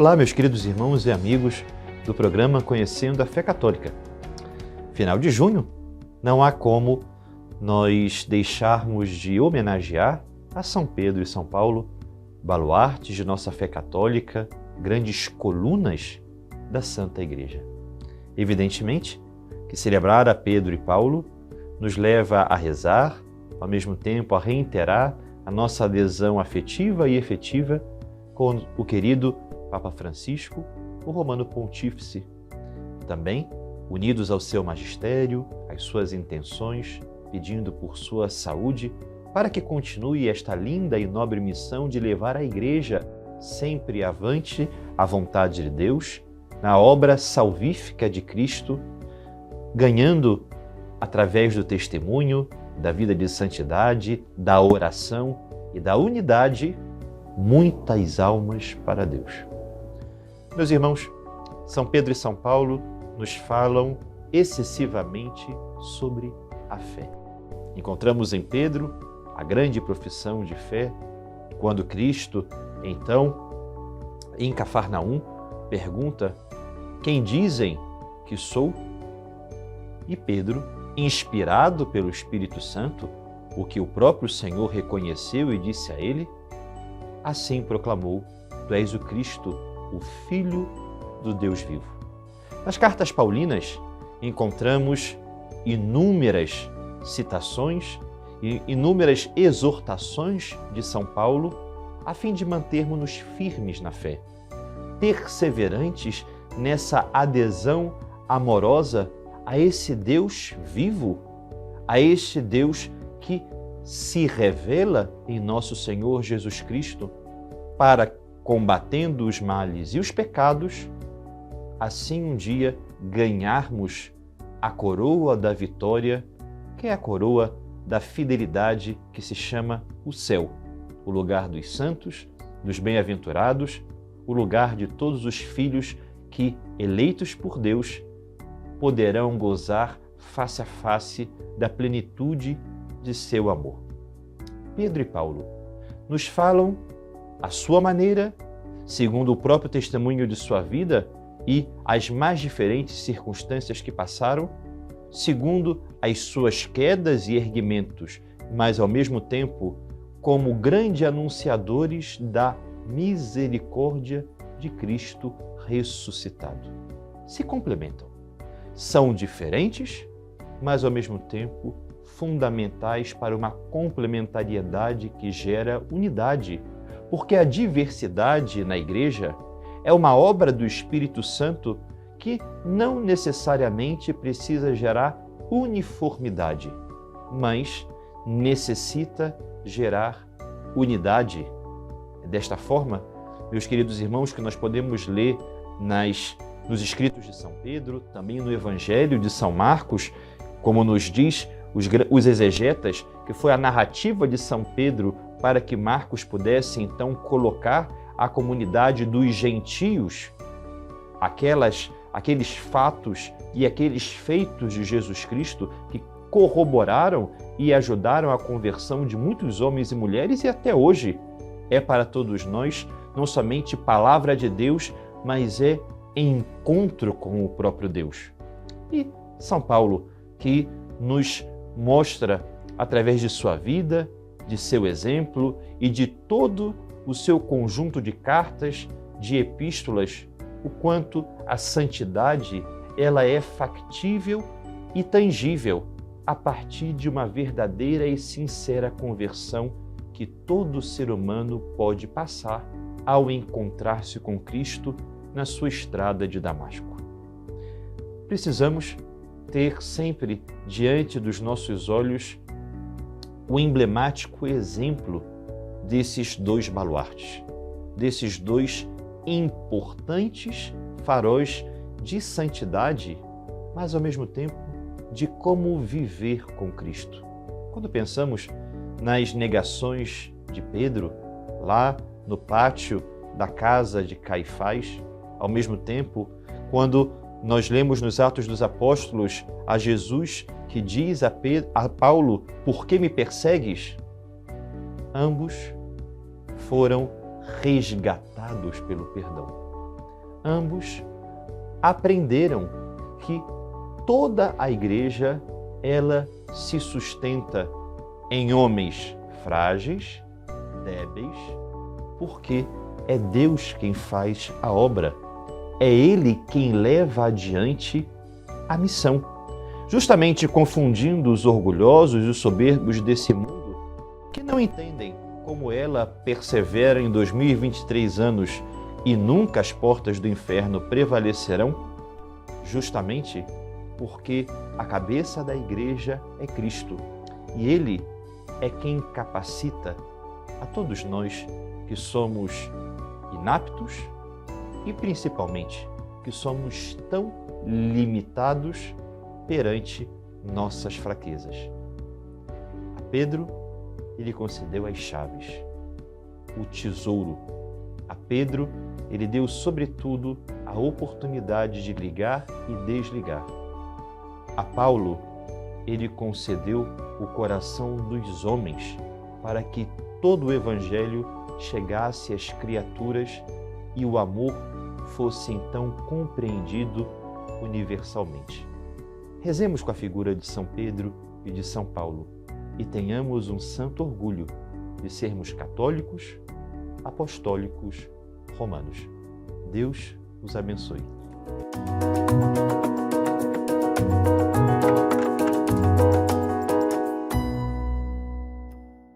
Olá, meus queridos irmãos e amigos do programa Conhecendo a Fé Católica. Final de junho, não há como nós deixarmos de homenagear a São Pedro e São Paulo, baluartes de nossa fé católica, grandes colunas da Santa Igreja. Evidentemente que celebrar a Pedro e Paulo nos leva a rezar, ao mesmo tempo a reiterar a nossa adesão afetiva e efetiva com o querido Papa Francisco, o Romano Pontífice. Também, unidos ao seu magistério, às suas intenções, pedindo por sua saúde, para que continue esta linda e nobre missão de levar a Igreja sempre avante à vontade de Deus, na obra salvífica de Cristo, ganhando, através do testemunho, da vida de santidade, da oração e da unidade, muitas almas para Deus. Meus irmãos, São Pedro e São Paulo nos falam excessivamente sobre a fé. Encontramos em Pedro a grande profissão de fé, quando Cristo, então, em Cafarnaum, pergunta: quem dizem que sou? E Pedro, inspirado pelo Espírito Santo, o que o próprio Senhor reconheceu e disse a ele, assim proclamou: tu és o Cristo, o Filho do Deus vivo. Nas cartas paulinas encontramos inúmeras citações e inúmeras exortações de São Paulo a fim de mantermos-nos firmes na fé, perseverantes nessa adesão amorosa a esse Deus vivo, a este Deus que se revela em nosso Senhor Jesus Cristo para, combatendo os males e os pecados, assim um dia ganharmos a coroa da vitória, que é a coroa da fidelidade que se chama o céu, o lugar dos santos, dos bem-aventurados, o lugar de todos os filhos que, eleitos por Deus, poderão gozar face a face da plenitude de seu amor. Pedro e Paulo nos falam à sua maneira, segundo o próprio testemunho de sua vida e as mais diferentes circunstâncias que passaram, segundo as suas quedas e erguimentos, mas ao mesmo tempo como grandes anunciadores da misericórdia de Cristo ressuscitado. Se complementam. São diferentes, mas ao mesmo tempo fundamentais para uma complementariedade que gera unidade, porque a diversidade na Igreja é uma obra do Espírito Santo que não necessariamente precisa gerar uniformidade, mas necessita gerar unidade. Desta forma, meus queridos irmãos, que nós podemos ler nos escritos de São Pedro, também no Evangelho de São Marcos, como nos diz os exegetas, que foi a narrativa de São Pedro para que Marcos pudesse então colocar a comunidade dos gentios, aqueles fatos e aqueles feitos de Jesus Cristo que corroboraram e ajudaram a conversão de muitos homens e mulheres, e até hoje é para todos nós não somente palavra de Deus, mas é encontro com o próprio Deus. E São Paulo, que nos mostra, através de sua vida, de seu exemplo e de todo o seu conjunto de cartas, de epístolas, o quanto a santidade ela é factível e tangível a partir de uma verdadeira e sincera conversão que todo ser humano pode passar ao encontrar-se com Cristo na sua estrada de Damasco. Precisamos ter sempre diante dos nossos olhos o emblemático exemplo desses dois baluartes, desses dois importantes faróis de santidade, mas ao mesmo tempo de como viver com Cristo. Quando pensamos nas negações de Pedro, lá no pátio da casa de Caifás, ao mesmo tempo, quando nós lemos nos Atos dos Apóstolos a Jesus que diz a Paulo: por que me persegues? Ambos foram resgatados pelo perdão. ambos aprenderam que toda a igreja, ela se sustenta em homens frágeis, débeis, porque é Deus quem faz a obra. É Ele quem leva adiante a missão. Justamente confundindo os orgulhosos e os soberbos desse mundo, que não entendem como ela persevera em 2023 anos e nunca as portas do inferno prevalecerão, justamente porque a cabeça da igreja é Cristo e Ele é quem capacita a todos nós que somos inaptos e principalmente que somos tão limitados perante nossas fraquezas. A Pedro, ele concedeu as chaves, o tesouro. A Pedro, ele deu sobretudo a oportunidade de ligar e desligar. A Paulo, ele concedeu o coração dos homens para que todo o evangelho chegasse às criaturas e o amor fosse então compreendido universalmente. Rezemos com a figura de São Pedro e de São Paulo e tenhamos um santo orgulho de sermos católicos, apostólicos, romanos. Deus os abençoe.